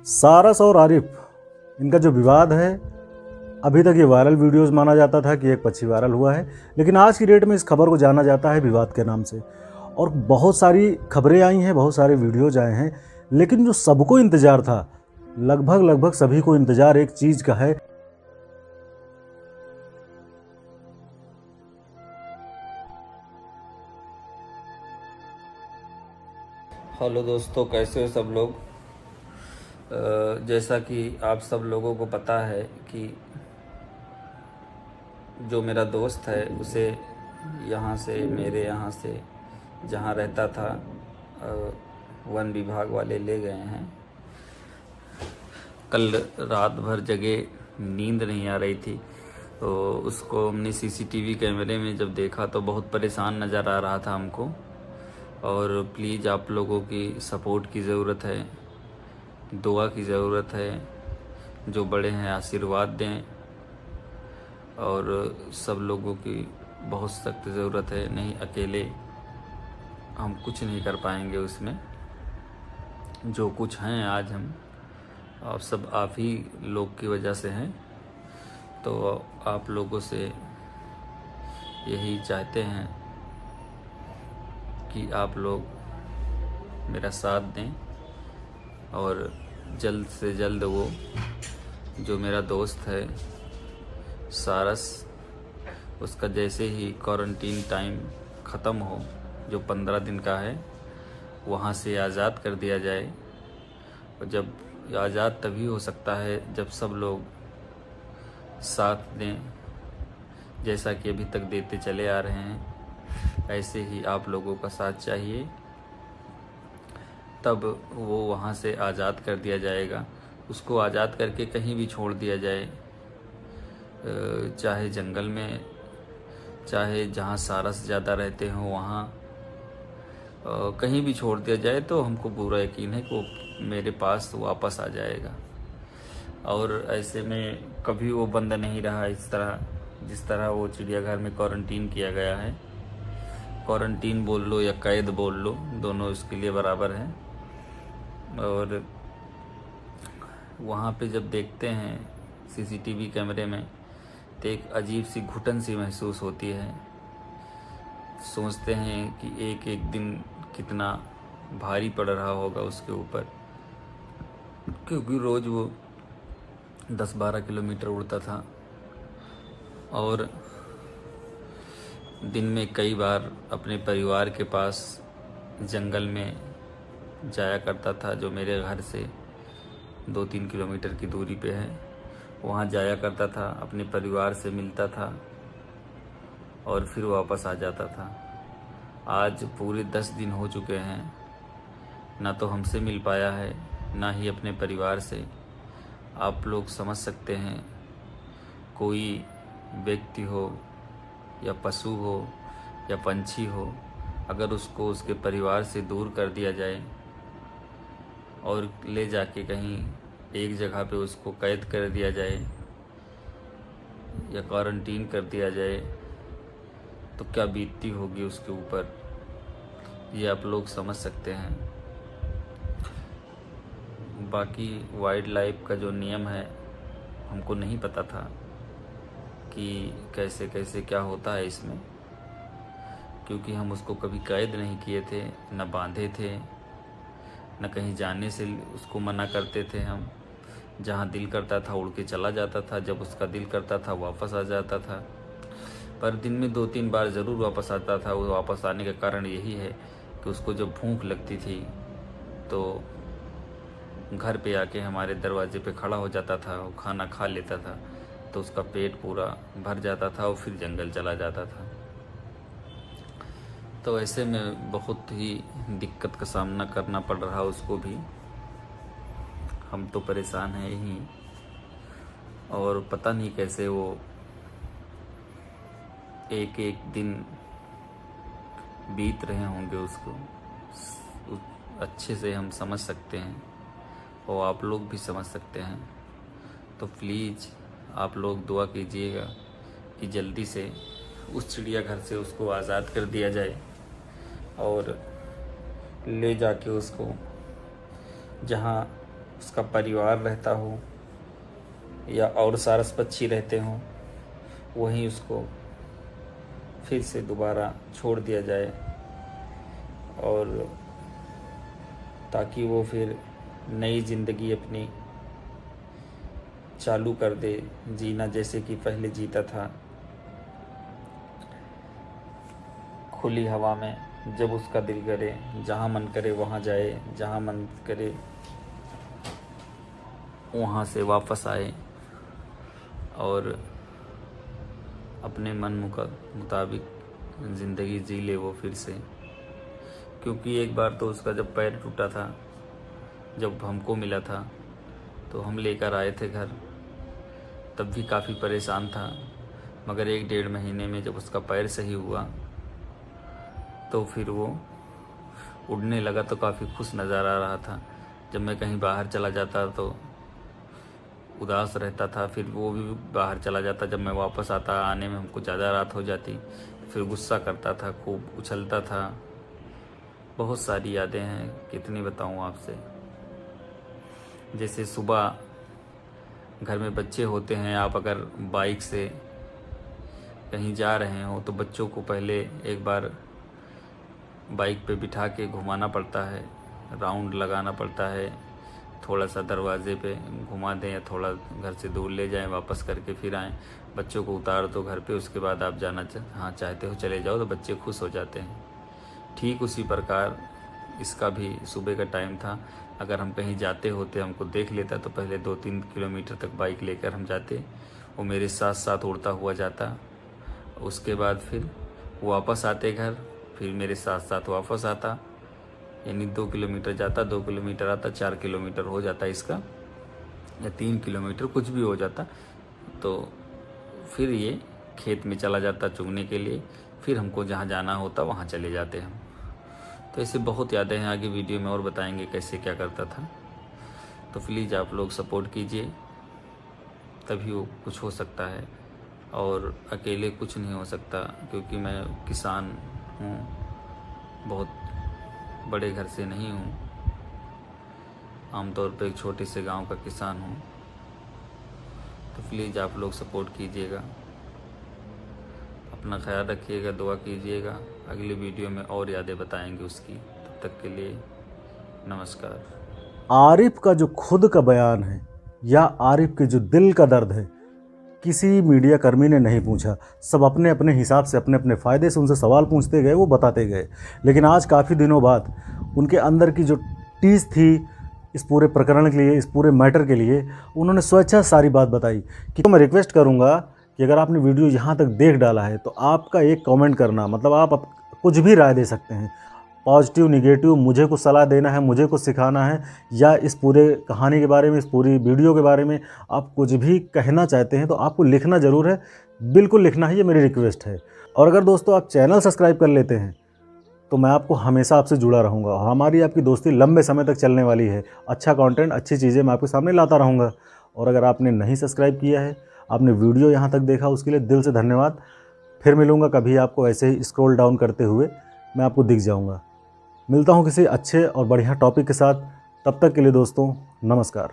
सारस और आरिफ, इनका जो विवाद है, अभी तक ये वायरल वीडियोस माना जाता था कि एक पक्षी वायरल हुआ है, लेकिन आज की डेट में इस खबर को जाना जाता है विवाद के नाम से। और बहुत सारी खबरें आई हैं, बहुत सारे वीडियोज आए हैं, लेकिन जो सबको इंतज़ार था, लगभग सभी को इंतज़ार एक चीज़ का है। हेलो दोस्तों, कैसे हो सब लोग। जैसा कि आप सब लोगों को पता है कि जो मेरा दोस्त है उसे यहाँ से, मेरे यहाँ से जहाँ रहता था, वन विभाग वाले ले गए हैं। कल रात भर जगे, नींद नहीं आ रही थी, तो उसको हमने सीसीटीवी कैमरे में जब देखा तो बहुत परेशान नज़र आ रहा था हमको। और प्लीज़ आप लोगों की सपोर्ट की ज़रूरत है, दुआ की ज़रूरत है। जो बड़े हैं आशीर्वाद दें, और सब लोगों की बहुत सख्त ज़रूरत है। नहीं, अकेले हम कुछ नहीं कर पाएंगे उसमें। जो कुछ हैं आज हम, आप सब आप ही लोग की वजह से हैं। तो आप लोगों से यही चाहते हैं कि आप लोग मेरा साथ दें, और जल्द से जल्द वो जो मेरा दोस्त है सारस, उसका जैसे ही क्वारंटीन टाइम ख़त्म हो, जो 15 दिन का है, वहाँ से आज़ाद कर दिया जाए। और जब आज़ाद तभी हो सकता है जब सब लोग साथ दें, जैसा कि अभी तक देते चले आ रहे हैं। ऐसे ही आप लोगों का साथ चाहिए, तब वो वहाँ से आज़ाद कर दिया जाएगा। उसको आज़ाद करके कहीं भी छोड़ दिया जाए, चाहे जंगल में, चाहे जहाँ सारस ज़्यादा रहते हों वहाँ, कहीं भी छोड़ दिया जाए तो हमको पूरा यकीन है कि वो मेरे पास वापस आ जाएगा। और ऐसे में कभी वो बंद नहीं रहा इस तरह, जिस तरह वो चिड़ियाघर में क्वारंटीन किया गया है। क्वारंटीन बोल लो या कैद बोल लो, दोनों इसके लिए बराबर हैं। और वहाँ पे जब देखते हैं सीसीटीवी कैमरे में, तो एक अजीब सी घुटन सी महसूस होती है। सोचते हैं कि एक एक दिन कितना भारी पड़ रहा होगा उसके ऊपर, क्योंकि रोज़ वो 10-12 किलोमीटर उड़ता था, और दिन में कई बार अपने परिवार के पास जंगल में जाया करता था, जो मेरे घर से 2-3 किलोमीटर की दूरी पे है। वहाँ जाया करता था, अपने परिवार से मिलता था और फिर वापस आ जाता था। आज पूरे 10 दिन हो चुके हैं, ना तो हमसे मिल पाया है, ना ही अपने परिवार से। आप लोग समझ सकते हैं, कोई व्यक्ति हो या पशु हो या पंछी हो, अगर उसको उसके परिवार से दूर कर दिया जाए और ले जाके कहीं एक जगह पे उसको कैद कर दिया जाए या क्वारंटीन कर दिया जाए, तो क्या बीतती होगी उसके ऊपर, ये आप लोग समझ सकते हैं। बाकी वाइल्ड लाइफ का जो नियम है, हमको नहीं पता था कि कैसे कैसे क्या होता है इसमें, क्योंकि हम उसको कभी कैद नहीं किए थे, न बांधे थे, न कहीं जाने से उसको मना करते थे हम। जहाँ दिल करता था उड़ के चला जाता था, जब उसका दिल करता था वापस आ जाता था। पर दिन में 2-3 बार ज़रूर वापस आता था। वो वापस आने का कारण यही है कि उसको जब भूख लगती थी तो घर पे आके हमारे दरवाजे पे खड़ा हो जाता था, वो खाना खा लेता था, तो उसका पेट पूरा भर जाता था और फिर जंगल चला जाता था। तो ऐसे में बहुत ही दिक्कत का सामना करना पड़ रहा उसको भी। हम तो परेशान हैं ही, और पता नहीं कैसे वो एक एक दिन बीत रहे होंगे उसको। अच्छे से हम समझ सकते हैं, और आप लोग भी समझ सकते हैं। तो प्लीज़ आप लोग दुआ कीजिएगा कि जल्दी से उस चिड़ियाघर से उसको आज़ाद कर दिया जाए, और ले जाके उसको जहाँ उसका परिवार रहता हो या और सारस पक्षी रहते हों, वहीं उसको फिर से दोबारा छोड़ दिया जाए, और ताकि वो फिर नई ज़िंदगी अपनी चालू कर दे जीना, जैसे कि पहले जीता था, खुली हवा में। जब उसका दिल करे, जहाँ मन करे वहाँ जाए, जहाँ मन करे वहाँ से वापस आए और अपने मन मुताबिक ज़िंदगी जी ले वो फिर से। क्योंकि एक बार तो उसका जब पैर टूटा था, जब हमको मिला था तो हम लेकर आए थे घर, तब भी काफ़ी परेशान था, मगर 1-1.5 महीने में जब उसका पैर सही हुआ तो फिर वो उड़ने लगा, तो काफ़ी खुश नज़र आ रहा था। जब मैं कहीं बाहर चला जाता तो उदास रहता था, फिर वो भी बाहर चला जाता। जब मैं वापस आता, आने में हमको ज़्यादा रात हो जाती, फिर गुस्सा करता था, खूब उछलता था। बहुत सारी यादें हैं, कितनी बताऊं आपसे। जैसे सुबह घर में बच्चे होते हैं, आप अगर बाइक से कहीं जा रहे हो तो बच्चों को पहले एक बार बाइक पे बिठा के घुमाना पड़ता है, राउंड लगाना पड़ता है, थोड़ा सा दरवाजे पे घुमा दें या थोड़ा घर से दूर ले जाएं, वापस करके फिर आएँ। बच्चों को उतार दो घर पे, उसके बाद आप जाना चाहते हो चले जाओ, तो बच्चे खुश हो जाते हैं। ठीक उसी प्रकार इसका भी सुबह का टाइम था। अगर हम कहीं जाते होते, हमको देख लेता तो पहले 2-3 किलोमीटर तक बाइक लेकर हम जाते, वो मेरे साथ साथ उड़ता हुआ जाता। उसके बाद फिर वापस आते घर, फिर मेरे साथ साथ वापस आता, यानी 2 किलोमीटर जाता, 2 किलोमीटर आता, 4 किलोमीटर हो जाता इसका, या 3 किलोमीटर कुछ भी हो जाता। तो फिर ये खेत में चला जाता चुगने के लिए, फिर हमको जहाँ जाना होता वहाँ चले जाते हम। तो ऐसे बहुत यादें हैं, आगे वीडियो में और बताएंगे कैसे क्या करता था। तो प्लीज़ आप लोग सपोर्ट कीजिए, तभी वो कुछ हो सकता है, और अकेले कुछ नहीं हो सकता। क्योंकि मैं किसान हूँ, बहुत बड़े घर से नहीं हूँ, आमतौर पर एक छोटे से गांव का किसान हूँ। तो प्लीज़ आप लोग सपोर्ट कीजिएगा, अपना ख्याल रखिएगा, दुआ कीजिएगा। अगली वीडियो में और यादें बताएंगे उसकी। तब तक के लिए नमस्कार। आरिफ का जो खुद का बयान है या आरिफ के जो दिल का दर्द है, किसी मीडिया कर्मी ने नहीं पूछा। सब अपने अपने हिसाब से, अपने अपने फ़ायदे से उनसे सवाल पूछते गए, वो बताते गए। लेकिन आज काफ़ी दिनों बाद उनके अंदर की जो टीस थी इस पूरे प्रकरण के लिए, इस पूरे मैटर के लिए, उन्होंने स्वेच्छा सारी बात बताई। कि मैं रिक्वेस्ट करूंगा कि अगर आपने वीडियो यहाँ तक देख डाला है तो आपका एक कमेंट करना, मतलब आप कुछ भी राय दे सकते हैं, पॉजिटिव निगेटिव, मुझे कुछ सलाह देना है, मुझे कुछ सिखाना है, या इस पूरे कहानी के बारे में, इस पूरी वीडियो के बारे में आप कुछ भी कहना चाहते हैं तो आपको लिखना ज़रूर है, बिल्कुल लिखना है, ये मेरी रिक्वेस्ट है। और अगर दोस्तों आप चैनल सब्सक्राइब कर लेते हैं तो मैं आपको हमेशा आपसे जुड़ा रहूँगा, और हमारी आपकी दोस्ती लंबे समय तक चलने वाली है। अच्छा कंटेंट, अच्छी चीज़ें मैं आपके सामने लाता रहूँगा। और अगर आपने नहीं सब्सक्राइब किया है, आपने वीडियो यहाँ तक देखा, उसके लिए दिल से धन्यवाद। फिर मिलूँगा कभी आपको ऐसे ही स्क्रॉल डाउन करते हुए, मैं आपको दिख जाऊँगा। मिलता हूँ किसी अच्छे और बढ़िया टॉपिक के साथ। तब तक के लिए दोस्तों, नमस्कार।